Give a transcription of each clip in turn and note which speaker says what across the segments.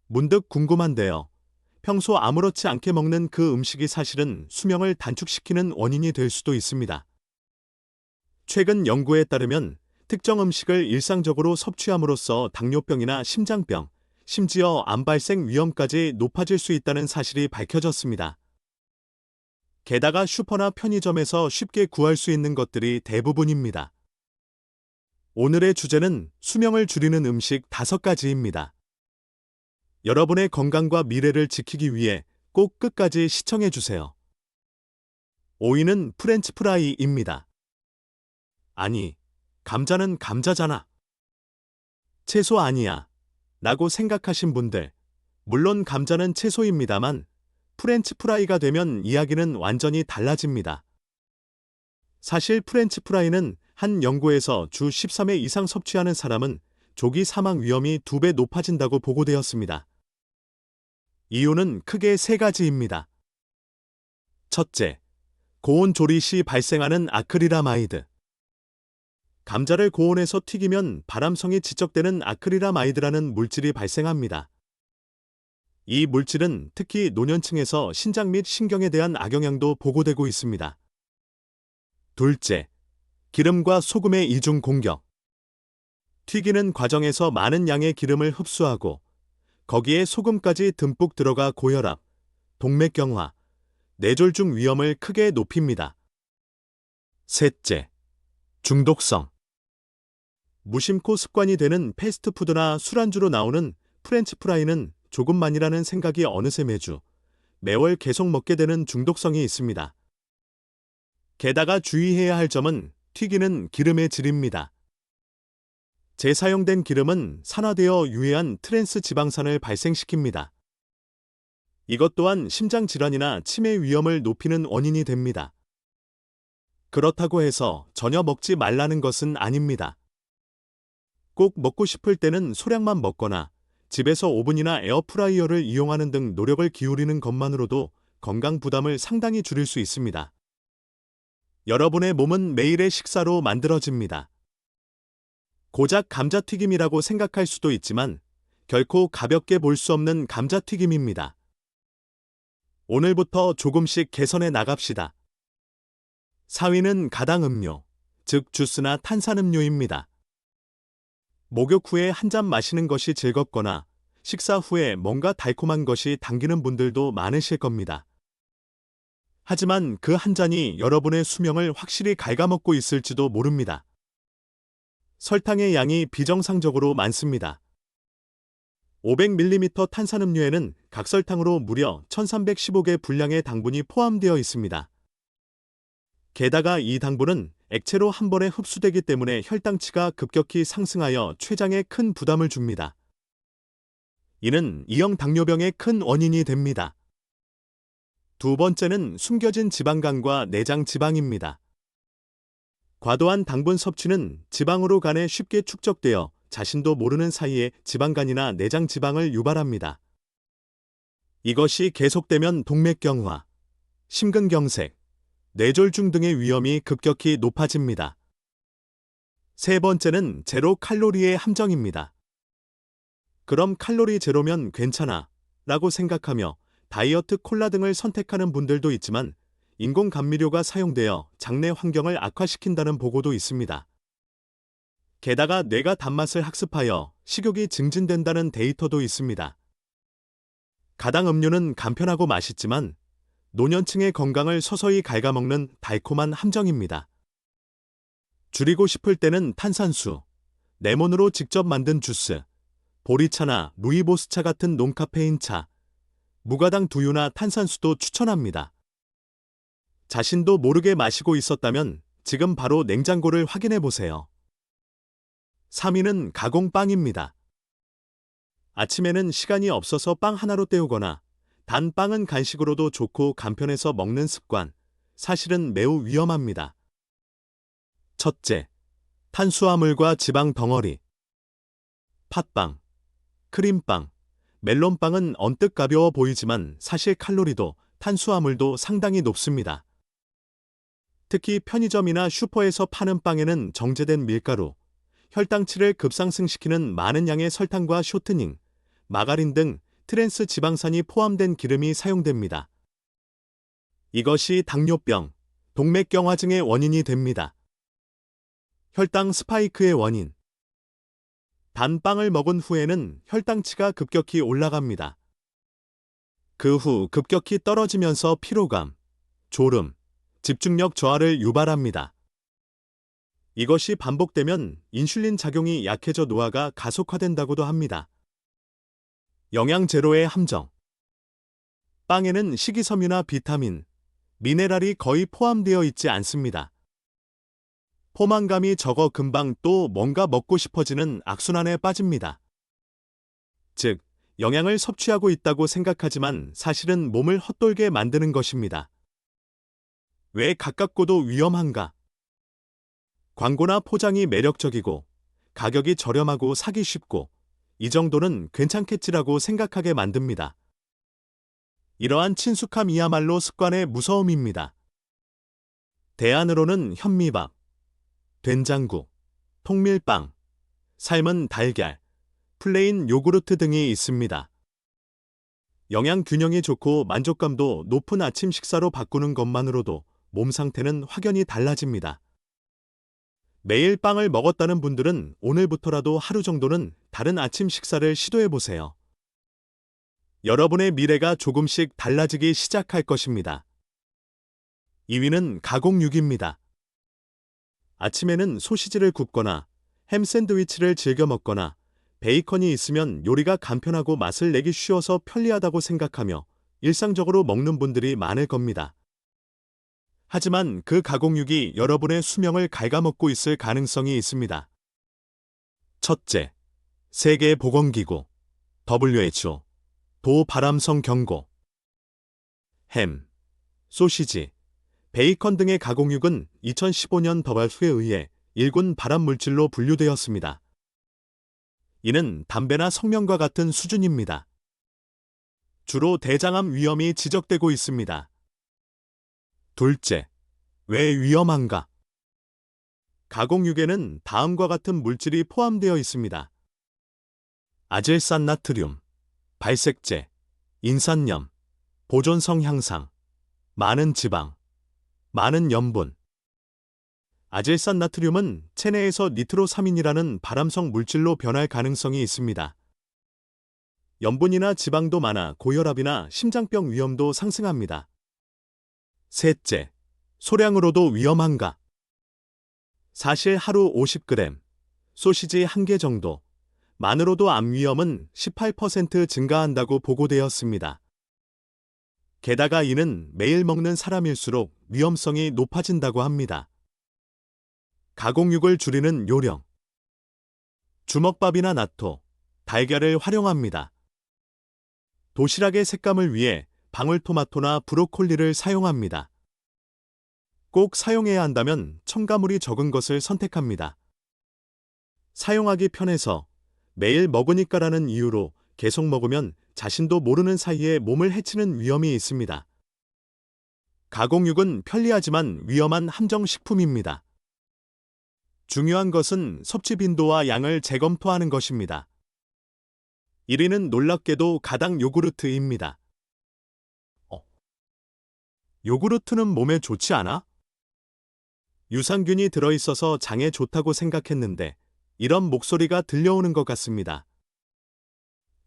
Speaker 1: 문득 궁금한데요. 평소 아무렇지 않게 먹는 그 음식이 사실은 수명을 단축시키는 원인이 될 수도 있습니다. 최근 연구에 따르면 특정 음식을 일상적으로 섭취함으로써 당뇨병이나 심장병, 심지어 암 발생 위험까지 높아질 수 있다는 사실이 밝혀졌습니다. 게다가 슈퍼나 편의점에서 쉽게 구할 수 있는 것들이 대부분입니다. 오늘의 주제는 수명을 줄이는 음식 5가지입니다. 여러분의 건강과 미래를 지키기 위해 꼭 끝까지 시청해 주세요. 5위는 프렌치 프라이입니다. 아니, 감자는 감자잖아. 채소 아니야. 라고 생각하신 분들, 물론 감자는 채소입니다만 프렌치 프라이가 되면 이야기는 완전히 달라집니다. 사실 프렌치 프라이는 한 연구에서 주 13회 이상 섭취하는 사람은 조기 사망 위험이 2배 높아진다고 보고되었습니다. 이유는 크게 3가지입니다. 첫째, 고온 조리 시 발생하는 아크릴아마이드. 감자를 고온에서 튀기면 발암성이 지적되는 아크릴아마이드라는 물질이 발생합니다. 이 물질은 특히 노년층에서 신장 및 신경에 대한 악영향도 보고되고 있습니다. 둘째, 기름과 소금의 이중 공격. 튀기는 과정에서 많은 양의 기름을 흡수하고 거기에 소금까지 듬뿍 들어가 고혈압, 동맥경화, 뇌졸중 위험을 크게 높입니다. 셋째, 중독성. 무심코 습관이 되는 패스트푸드나 술안주로 나오는 프렌치 프라이는 조금만이라는 생각이 어느새 매월 계속 먹게 되는 중독성이 있습니다. 게다가 주의해야 할 점은 튀기는 기름의 질입니다. 재사용된 기름은 산화되어 유해한 트랜스 지방산을 발생시킵니다. 이것 또한 심장질환이나 치매 위험을 높이는 원인이 됩니다. 그렇다고 해서 전혀 먹지 말라는 것은 아닙니다. 꼭 먹고 싶을 때는 소량만 먹거나 집에서 오븐이나 에어프라이어를 이용하는 등 노력을 기울이는 것만으로도 건강 부담을 상당히 줄일 수 있습니다. 여러분의 몸은 매일의 식사로 만들어집니다. 고작 감자튀김이라고 생각할 수도 있지만 결코 가볍게 볼 수 없는 감자튀김입니다. 오늘부터 조금씩 개선해 나갑시다. 4위는 가당 음료, 즉 주스나 탄산음료입니다. 목욕 후에 한 잔 마시는 것이 즐겁거나 식사 후에 뭔가 달콤한 것이 당기는 분들도 많으실 겁니다. 하지만 그 한 잔이 여러분의 수명을 확실히 갉아먹고 있을지도 모릅니다. 설탕의 양이 비정상적으로 많습니다. 500ml 탄산음료에는 각설탕으로 무려 1315개 분량의 당분이 포함되어 있습니다. 게다가 이 당분은 액체로 한 번에 흡수되기 때문에 혈당치가 급격히 상승하여 췌장에 큰 부담을 줍니다. 이는 이형 당뇨병의 큰 원인이 됩니다. 두 번째는 숨겨진 지방간과 내장 지방입니다. 과도한 당분 섭취는 지방으로 간에 쉽게 축적되어 자신도 모르는 사이에 지방간이나 내장 지방을 유발합니다. 이것이 계속되면 동맥경화, 심근경색, 뇌졸중 등의 위험이 급격히 높아집니다. 세 번째는 제로 칼로리의 함정입니다. 그럼 칼로리 제로면 괜찮아 라고 생각하며 다이어트 콜라 등을 선택하는 분들도 있지만 인공 감미료가 사용되어 장내 환경을 악화시킨다는 보고도 있습니다. 게다가 뇌가 단맛을 학습하여 식욕이 증진된다는 데이터도 있습니다. 가당 음료는 간편하고 맛있지만 노년층의 건강을 서서히 갉아먹는 달콤한 함정입니다. 줄이고 싶을 때는 탄산수, 레몬으로 직접 만든 주스, 보리차나 루이보스차 같은 논카페인 차, 무가당 두유나 탄산수도 추천합니다. 자신도 모르게 마시고 있었다면 지금 바로 냉장고를 확인해 보세요. 3위는 가공빵입니다. 아침에는 시간이 없어서 빵 하나로 때우거나 단 빵은 간식으로도 좋고 간편해서 먹는 습관, 사실은 매우 위험합니다. 첫째, 탄수화물과 지방 덩어리. 팥빵, 크림빵, 멜론빵은 언뜻 가벼워 보이지만 사실 칼로리도 탄수화물도 상당히 높습니다. 특히 편의점이나 슈퍼에서 파는 빵에는 정제된 밀가루, 혈당치를 급상승시키는 많은 양의 설탕과 쇼트닝, 마가린 등 트랜스 지방산이 포함된 기름이 사용됩니다. 이것이 당뇨병, 동맥경화증의 원인이 됩니다. 혈당 스파이크의 원인. 단 빵을 먹은 후에는 혈당치가 급격히 올라갑니다. 그 후 급격히 떨어지면서 피로감, 졸음, 집중력 저하를 유발합니다. 이것이 반복되면 인슐린 작용이 약해져 노화가 가속화된다고도 합니다. 영양 제로의 함정. 빵에는 식이섬유나 비타민, 미네랄이 거의 포함되어 있지 않습니다. 포만감이 적어 금방 또 뭔가 먹고 싶어지는 악순환에 빠집니다. 즉, 영양을 섭취하고 있다고 생각하지만 사실은 몸을 헛돌게 만드는 것입니다. 왜 가깝고도 위험한가? 광고나 포장이 매력적이고 가격이 저렴하고 사기 쉽고 이 정도는 괜찮겠지라고 생각하게 만듭니다. 이러한 친숙함이야말로 습관의 무서움입니다. 대안으로는 현미밥, 된장국, 통밀빵, 삶은 달걀, 플레인 요구르트 등이 있습니다. 영양 균형이 좋고 만족감도 높은 아침 식사로 바꾸는 것만으로도 몸 상태는 확연히 달라집니다. 매일 빵을 먹었다는 분들은 오늘부터라도 하루 정도는 다른 아침 식사를 시도해보세요. 여러분의 미래가 조금씩 달라지기 시작할 것입니다. 2위는 가공육입니다. 아침에는 소시지를 굽거나 햄 샌드위치를 즐겨 먹거나 베이컨이 있으면 요리가 간편하고 맛을 내기 쉬워서 편리하다고 생각하며 일상적으로 먹는 분들이 많을 겁니다. 하지만 그 가공육이 여러분의 수명을 갉아먹고 있을 가능성이 있습니다. 첫째, 세계보건기구, WHO, 도발암성 경고. 햄, 소시지, 베이컨 등의 가공육은 2015년 더발수에 의해 1군 발암물질로 분류되었습니다. 이는 담배나 성명과 같은 수준입니다. 주로 대장암 위험이 지적되고 있습니다. 둘째, 왜 위험한가? 가공육에는 다음과 같은 물질이 포함되어 있습니다. 아질산나트륨, 발색제, 인산염, 보존성 향상, 많은 지방, 많은 염분. 아질산나트륨은 체내에서 니트로사민이라는 발암성 물질로 변할 가능성이 있습니다. 염분이나 지방도 많아 고혈압이나 심장병 위험도 상승합니다. 셋째, 소량으로도 위험한가? 사실 하루 50g, 소시지 1개 정도, 만으로도 암 위험은 18% 증가한다고 보고되었습니다. 게다가 이는 매일 먹는 사람일수록 위험성이 높아진다고 합니다. 가공육을 줄이는 요령. 주먹밥이나 나토, 달걀을 활용합니다. 도시락의 색감을 위해 방울토마토나 브로콜리를 사용합니다. 꼭 사용해야 한다면 첨가물이 적은 것을 선택합니다. 사용하기 편해서 매일 먹으니까라는 이유로 계속 먹으면 자신도 모르는 사이에 몸을 해치는 위험이 있습니다. 가공육은 편리하지만 위험한 함정식품입니다. 중요한 것은 섭취 빈도와 양을 재검토하는 것입니다. 1위는 놀랍게도 가당 요구르트입니다. 요구르트는 몸에 좋지 않아? 유산균이 들어있어서 장에 좋다고 생각했는데 이런 목소리가 들려오는 것 같습니다.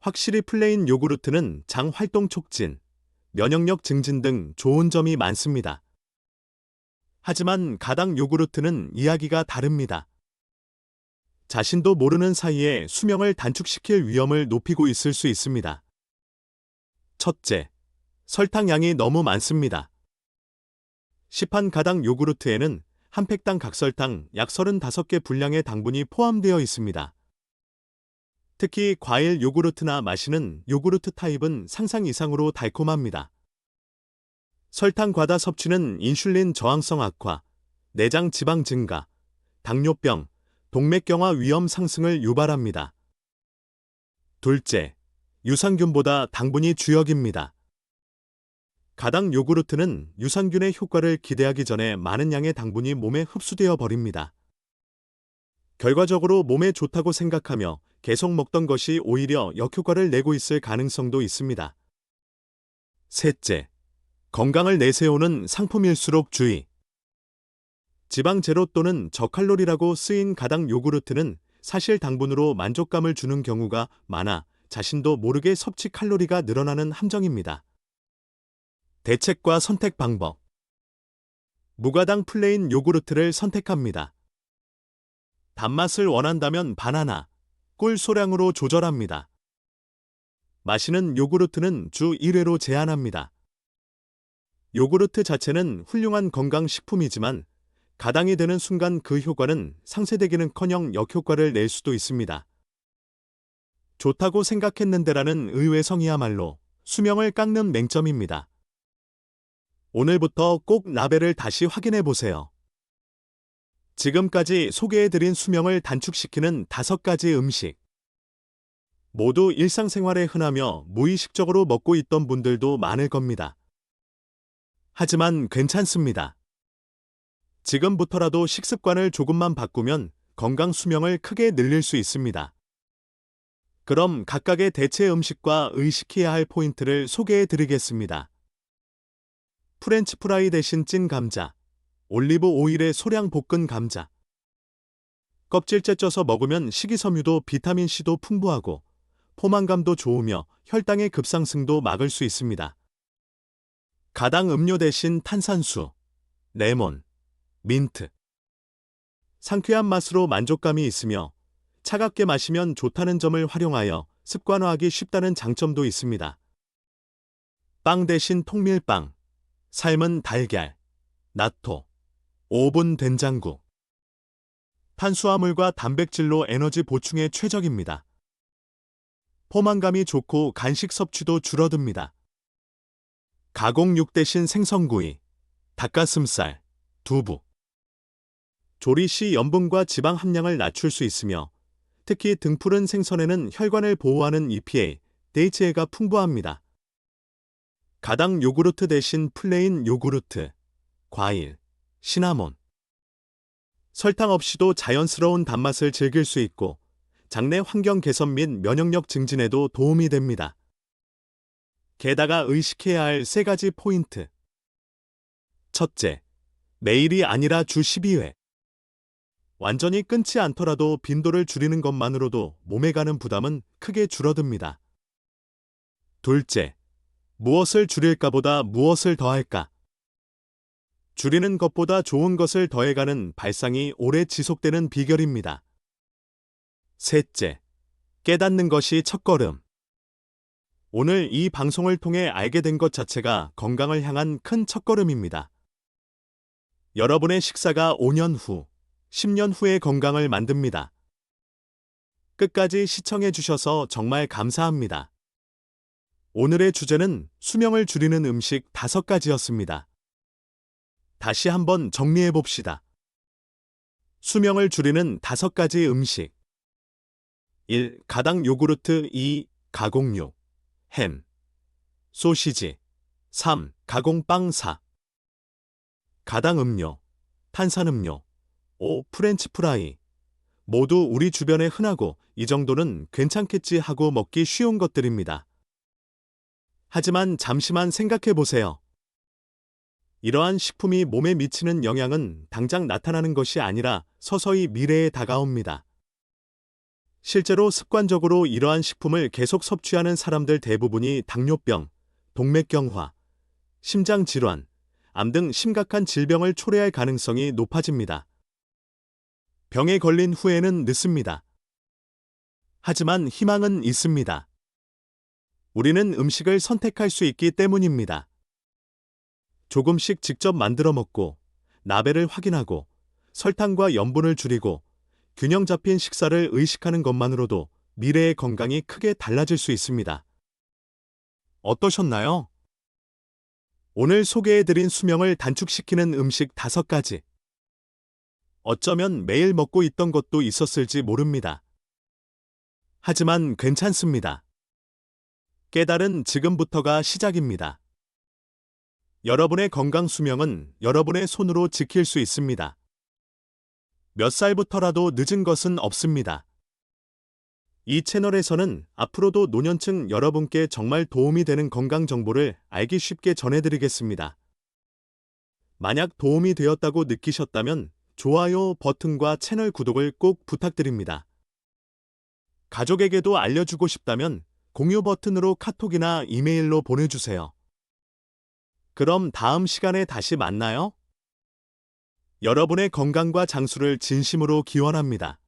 Speaker 1: 확실히 플레인 요구르트는 장 활동 촉진, 면역력 증진 등 좋은 점이 많습니다. 하지만 가당 요구르트는 이야기가 다릅니다. 자신도 모르는 사이에 수명을 단축시킬 위험을 높이고 있을 수 있습니다. 첫째, 설탕량이 너무 많습니다. 시판 가당 요구르트에는 한 팩당 각설탕 약 35개 분량의 당분이 포함되어 있습니다. 특히 과일 요구르트나 마시는 요구르트 타입은 상상 이상으로 달콤합니다. 설탕 과다 섭취는 인슐린 저항성 악화, 내장 지방 증가, 당뇨병, 동맥경화 위험 상승을 유발합니다. 둘째, 유산균보다 당분이 주역입니다. 가당 요구르트는 유산균의 효과를 기대하기 전에 많은 양의 당분이 몸에 흡수되어 버립니다. 결과적으로 몸에 좋다고 생각하며 계속 먹던 것이 오히려 역효과를 내고 있을 가능성도 있습니다. 셋째, 건강을 내세우는 상품일수록 주의. 지방 제로 또는 저칼로리라고 쓰인 가당 요구르트는 사실 당분으로 만족감을 주는 경우가 많아 자신도 모르게 섭취 칼로리가 늘어나는 함정입니다. 대책과 선택 방법. 무가당 플레인 요구르트를 선택합니다. 단맛을 원한다면 바나나, 꿀 소량으로 조절합니다. 마시는 요구르트는 주 1회로 제한합니다. 요구르트 자체는 훌륭한 건강식품이지만 가당이 되는 순간 그 효과는 상쇄되기는커녕 역효과를 낼 수도 있습니다. 좋다고 생각했는데라는 의외성이야말로 수명을 깎는 맹점입니다. 오늘부터 꼭 라벨을 다시 확인해 보세요. 지금까지 소개해드린 수명을 단축시키는 5가지 음식. 모두 일상생활에 흔하며 무의식적으로 먹고 있던 분들도 많을 겁니다. 하지만 괜찮습니다. 지금부터라도 식습관을 조금만 바꾸면 건강 수명을 크게 늘릴 수 있습니다. 그럼 각각의 대체 음식과 의식해야 할 포인트를 소개해 드리겠습니다. 프렌치 프라이 대신 찐 감자, 올리브 오일에 소량 볶은 감자. 껍질째 쪄서 먹으면 식이섬유도 비타민C도 풍부하고 포만감도 좋으며 혈당의 급상승도 막을 수 있습니다. 가당 음료 대신 탄산수, 레몬, 민트. 상쾌한 맛으로 만족감이 있으며 차갑게 마시면 좋다는 점을 활용하여 습관화하기 쉽다는 장점도 있습니다. 빵 대신 통밀빵, 삶은 달걀, 나토, 오븐 된장국. 탄수화물과 단백질로 에너지 보충에 최적입니다. 포만감이 좋고 간식 섭취도 줄어듭니다. 가공육 대신 생선구이, 닭가슴살, 두부. 조리 시 염분과 지방 함량을 낮출 수 있으며 특히 등푸른 생선에는 혈관을 보호하는 EPA, DHA가 풍부합니다. 가당 요구르트 대신 플레인 요구르트, 과일, 시나몬. 설탕 없이도 자연스러운 단맛을 즐길 수 있고 장내 환경 개선 및 면역력 증진에도 도움이 됩니다. 게다가 의식해야 할 3가지 포인트. 첫째, 매일이 아니라 주 12회. 완전히 끊지 않더라도 빈도를 줄이는 것만으로도 몸에 가는 부담은 크게 줄어듭니다. 둘째, 무엇을 줄일까보다 무엇을 더할까? 줄이는 것보다 좋은 것을 더해가는 발상이 오래 지속되는 비결입니다. 셋째, 깨닫는 것이 첫걸음. 오늘 이 방송을 통해 알게 된 것 자체가 건강을 향한 큰 첫걸음입니다. 여러분의 식사가 5년 후, 10년 후의 건강을 만듭니다. 끝까지 시청해 주셔서 정말 감사합니다. 오늘의 주제는 수명을 줄이는 음식 5가지였습니다. 다시 한번 정리해 봅시다. 수명을 줄이는 5가지 음식. 1. 가당 요구르트. 2. 가공육, 햄, 소시지. 3. 가공빵. 4. 가당 음료, 탄산음료. 5. 프렌치 프라이. 모두 우리 주변에 흔하고 이 정도는 괜찮겠지 하고 먹기 쉬운 것들입니다. 하지만 잠시만 생각해 보세요. 이러한 식품이 몸에 미치는 영향은 당장 나타나는 것이 아니라 서서히 미래에 다가옵니다. 실제로 습관적으로 이러한 식품을 계속 섭취하는 사람들 대부분이 당뇨병, 동맥경화, 심장질환, 암 등 심각한 질병을 초래할 가능성이 높아집니다. 병에 걸린 후에는 늦습니다. 하지만 희망은 있습니다. 우리는 음식을 선택할 수 있기 때문입니다. 조금씩 직접 만들어 먹고, 라벨을 확인하고, 설탕과 염분을 줄이고, 균형 잡힌 식사를 의식하는 것만으로도 미래의 건강이 크게 달라질 수 있습니다. 어떠셨나요? 오늘 소개해드린 수명을 단축시키는 음식 5가지. 어쩌면 매일 먹고 있던 것도 있었을지 모릅니다. 하지만 괜찮습니다. 깨달은 지금부터가 시작입니다. 여러분의 건강 수명은 여러분의 손으로 지킬 수 있습니다. 몇 살부터라도 늦은 것은 없습니다. 이 채널에서는 앞으로도 노년층 여러분께 정말 도움이 되는 건강 정보를 알기 쉽게 전해드리겠습니다. 만약 도움이 되었다고 느끼셨다면 좋아요 버튼과 채널 구독을 꼭 부탁드립니다. 가족에게도 알려주고 싶다면 공유 버튼으로 카톡이나 이메일로 보내주세요. 그럼 다음 시간에 다시 만나요. 여러분의 건강과 장수를 진심으로 기원합니다.